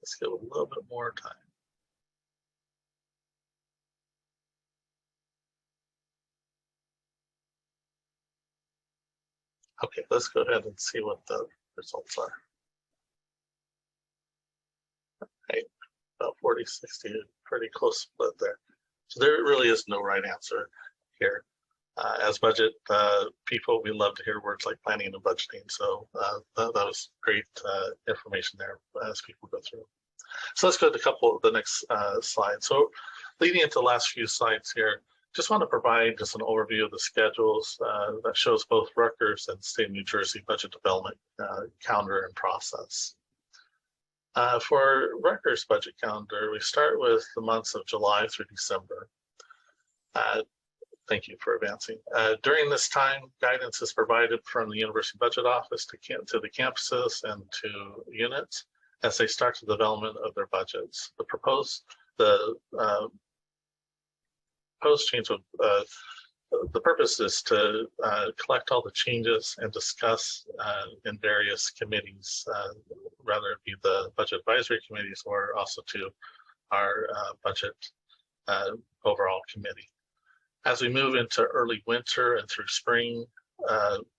G: Let's give it a little bit more time. Okay, let's go ahead and see what the results are. Right, about 40, 60, pretty close split there. So there really is no right answer here. As budget people, we love to hear words like planning and budgeting. So that was great information there as people go through. So let's go to the next slide. So leading into the last few slides here, just want to provide just an overview of the schedules that shows both Rutgers and state of New Jersey budget development calendar and process. For Rutgers budget calendar, we start with the months of July through December. Thank you for advancing. During this time, guidance is provided from the University Budget Office to the campuses and to units as they start the development of their budgets. The proposed change of the purpose is to collect all the changes and discuss in various committees, whether it be the budget advisory committees or also to our budget overall committee. As we move into early winter and through spring,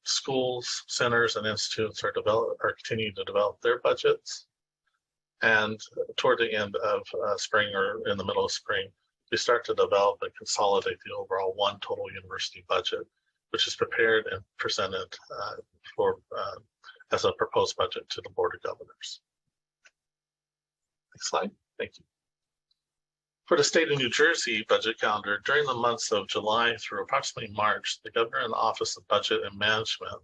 G: schools, centers, and institutes are continuing to develop their budgets. And toward the end of spring or in the middle of spring, we start to develop and consolidate the overall one total university budget, which is prepared and presented as a proposed budget to the Board of Governors. Next slide. Thank you. For the state of New Jersey budget calendar, during the months of July through approximately March, the Governor and the Office of Budget and Management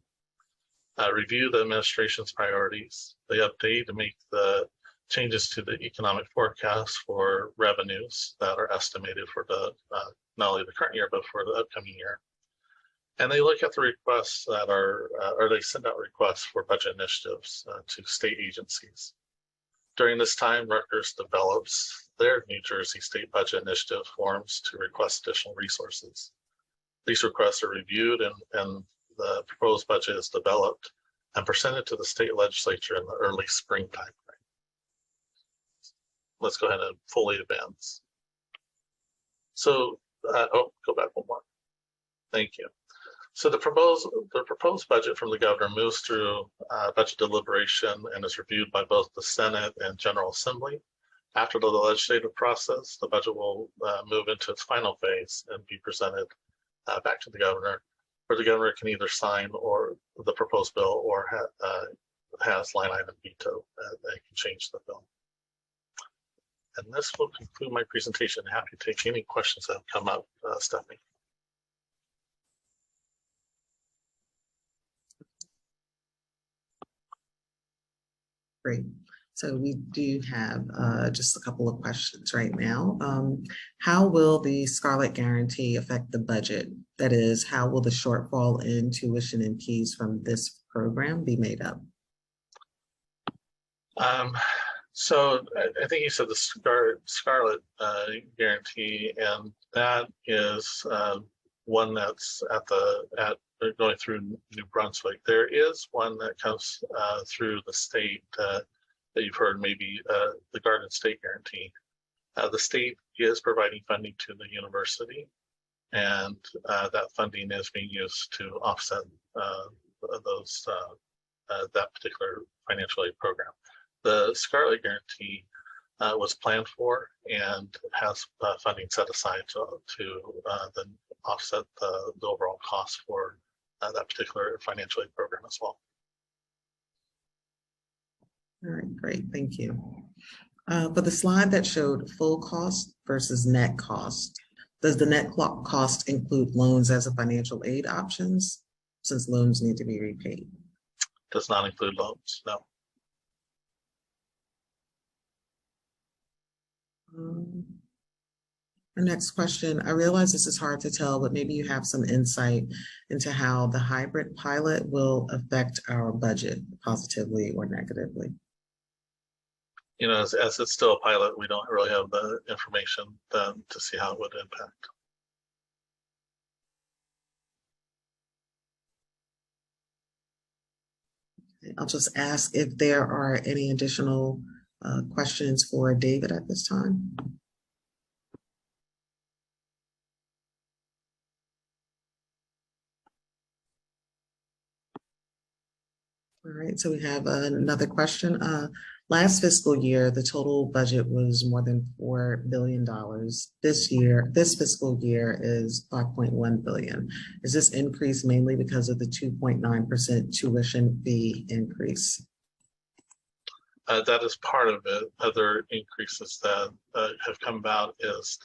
G: review the administration's priorities. They update and make the changes to the economic forecast for revenues that are estimated for the not only the current year, but for the upcoming year. And they look at the requests that are, or they send out requests for budget initiatives to state agencies. During this time, Rutgers develops their New Jersey State Budget Initiative forms to request additional resources. These requests are reviewed and the proposed budget is developed and presented to the state legislature in the early spring timeframe. Let's go ahead and fully advance. So, go back one more. Thank you. So the proposed budget from the governor moves through budget deliberation and is reviewed by both the Senate and General Assembly. After the legislative process, the budget will move into its final phase and be presented back to the governor, where the governor can either sign or the proposed bill or has line item veto and can change the bill. And this will conclude my presentation. Happy to take any questions that have come up, Stephanie.
A: Great. So we do have just a couple of questions right now. How will the Scarlet Guarantee affect the budget? That is, how will the shortfall in tuition and fees from this program be made up?
G: So I think you said the Scarlet Guarantee, and that is one that's going through New Brunswick. There is one that comes through the state that you've heard, maybe the Garden State Guarantee. The state is providing funding to the university, and that funding is being used to offset that particular financial aid program. The Scarlet Guarantee was planned for and has funding set aside to then offset the overall cost for that particular financial aid program as well.
A: All right, great, thank you. For the slide that showed full cost versus net cost, does the net cost include loans as a financial aid options, since loans need to be repaid?
G: Does not include loans, no.
A: Our next question, I realize this is hard to tell, but maybe you have some insight into how the hybrid pilot will affect our budget positively or negatively.
G: You know, as it's still a pilot, we don't really have the information then to see how it would impact.
A: I'll just ask if there are any additional questions for David at this time. All right, so we have another question. Last fiscal year, the total budget was more than $4 billion. This fiscal year is $5.1 billion. Is this increase mainly because of the 2.9% tuition fee increase?
G: That is part of it. Other increases that have come about is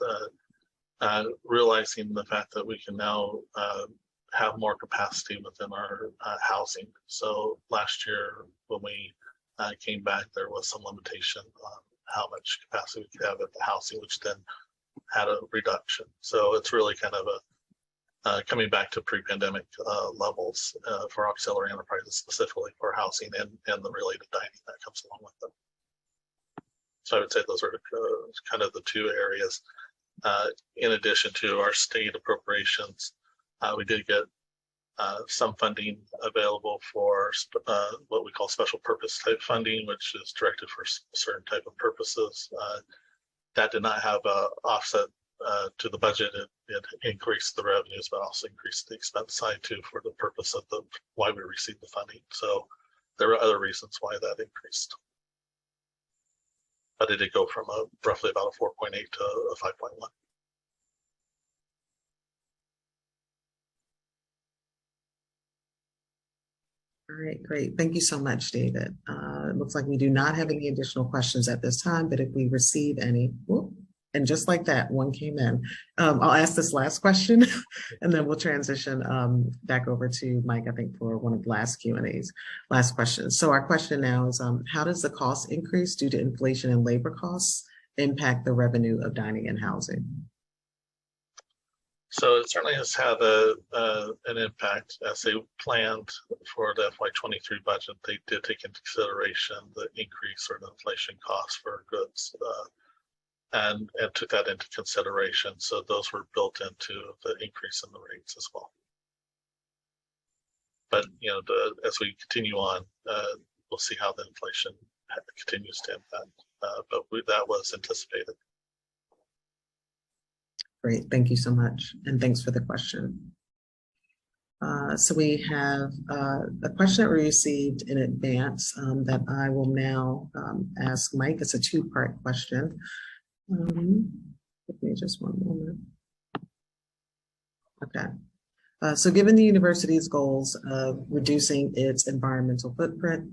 G: realizing the fact that we can now have more capacity within our housing. So last year when we came back, there was some limitation on how much capacity we could have at the housing, which then had a reduction. So it's really kind of a coming back to pre-pandemic levels for auxiliary enterprises, specifically for housing and the related dining that comes along with them. So I would say those are kind of the two areas. In addition to our state appropriations, we did get some funding available for what we call special purpose type funding, which is directed for certain type of purposes. That did not have an offset to the budget. It increased the revenues, but also increased the expense side too for the purpose of why we received the funding. So there were other reasons why that increased. But it did go from roughly about a 4.8 to a 5.1.
A: All right, great. Thank you so much, David. It looks like we do not have any additional questions at this time, but if we receive any, and just like that, one came in. I'll ask this last question and then we'll transition back over to Mike, I think, for one of the last Q&As, last questions. So our question now is, how does the cost increase due to inflation and labor costs impact the revenue of dining and housing?
G: So it certainly has had an impact. As they planned for the FY23 budget, they did take into consideration the increase or the inflation costs for goods and took that into consideration. So those were built into the increase in the rates as well. But you know, as we continue on, we'll see how the inflation continues to impact. But that was anticipated.
A: Great, thank you so much. And thanks for the question. So we have a question that we received in advance that I will now ask Mike. It's a two-part question. Give me just one moment. Okay. So given the university's goals of reducing its environmental footprint,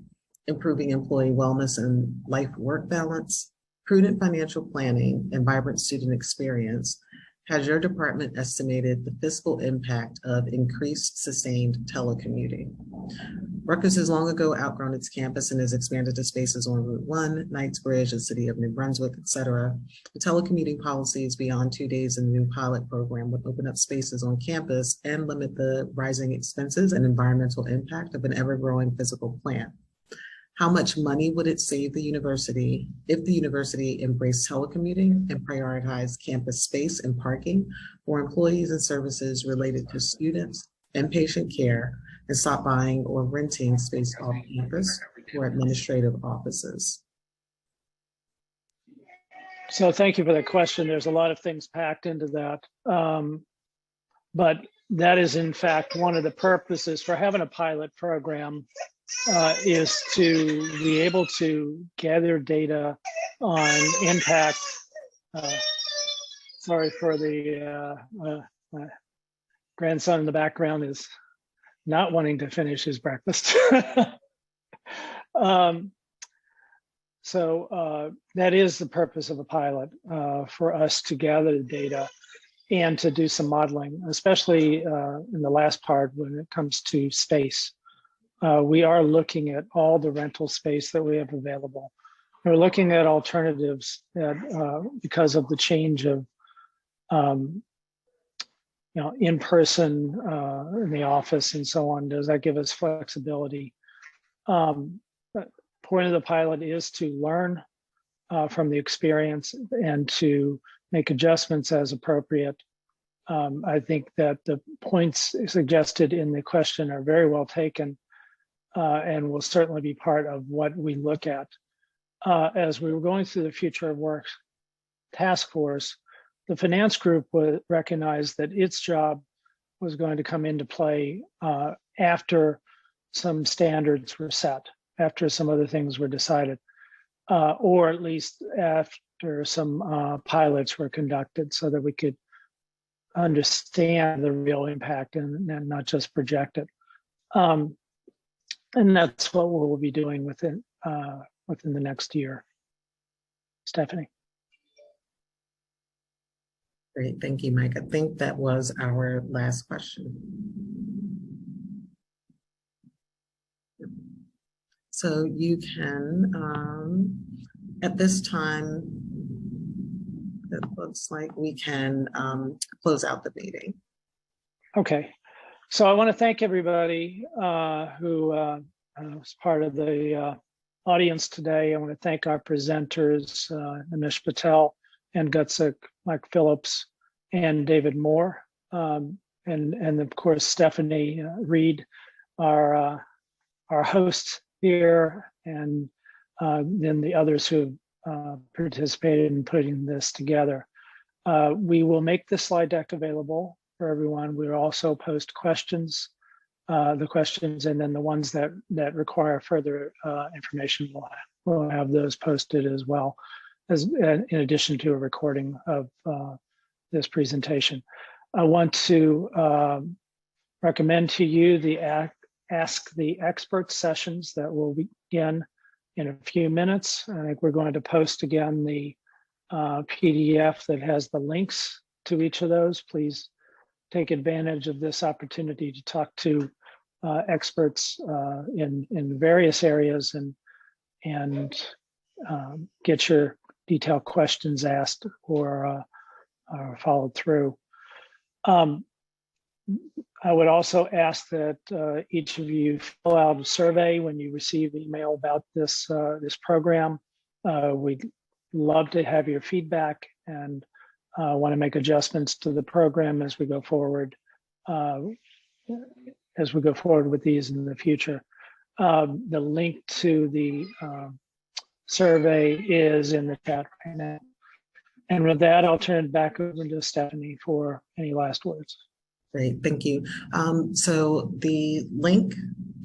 A: improving employee wellness and life-work balance, prudent financial planning, and vibrant student experience, has your department estimated the fiscal impact of increased sustained telecommuting? Rutgers has long ago outgrown its campus and has expanded to spaces on Route 1, Knightsbridge, the city of New Brunswick, etc. The telecommuting policies beyond 2 days in the new pilot program would open up spaces on campus and limit the rising expenses and environmental impact of an ever-growing physical plant. How much money would it save the university if the university embraced telecommuting and prioritized campus space and parking for employees and services related to students and patient care and stopped buying or renting space off campus for administrative offices?
B: So thank you for the question. There's a lot of things packed into that. But that is in fact one of the purposes for having a pilot program is to be able to gather data on impact. Sorry for the my grandson in the background is not wanting to finish his breakfast. So that is the purpose of a pilot, for us to gather the data and to do some modeling, especially in the last part when it comes to space. We are looking at all the rental space that we have available. We're looking at alternatives that, because of the change of in person in the office and so on, does that give us flexibility? Point of the pilot is to learn from the experience and to make adjustments as appropriate. I think that the points suggested in the question are very well taken and will certainly be part of what we look at. As we were going through the Future of Work task force, the finance group recognized that its job was going to come into play after some standards were set, after some other things were decided, or at least after some pilots were conducted so that we could understand the real impact and not just project it. And that's what we'll be doing within the next year. Stephanie.
A: Great, thank you, Mike. I think that was our last question. So you can, at this time, it looks like we can close out the meeting.
B: Okay, so I want to thank everybody who was part of the audience today. I want to thank our presenters, Nimish Patel and Gutsick, Mike Phillips, and David Moore, and of course Stephanie Reed, our host here, and then the others who participated in putting this together. We will make the slide deck available for everyone. We will also post questions, the questions, and then the ones that require further information, we'll have those posted as well, as in addition to a recording of this presentation. I want to recommend to you the Ask the Experts sessions that will begin in a few minutes. I think we're going to post again the PDF that has the links to each of those. Please take advantage of this opportunity to talk to experts in various areas and get your detailed questions asked or followed through. I would also ask that each of you fill out a survey when you receive email about this program. We'd love to have your feedback and want to make adjustments to the program as we go forward. With these in the future. The link to the survey is in the chat right now. And with that, I'll turn it back over to Stephanie for any last words.
A: Great, thank you. So the link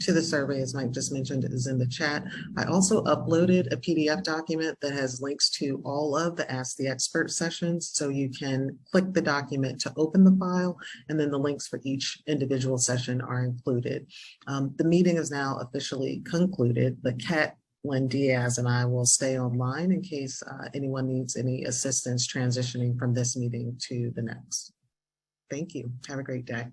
A: to the survey, as Mike just mentioned, is in the chat. I also uploaded a PDF document that has links to all of the Ask the Expert sessions. So you can click the document to open the file, and then the links for each individual session are included. The meeting is now officially concluded, but Kat, Lynn Diaz, and I will stay online in case anyone needs any assistance transitioning from this meeting to the next. Thank you. Have a great day.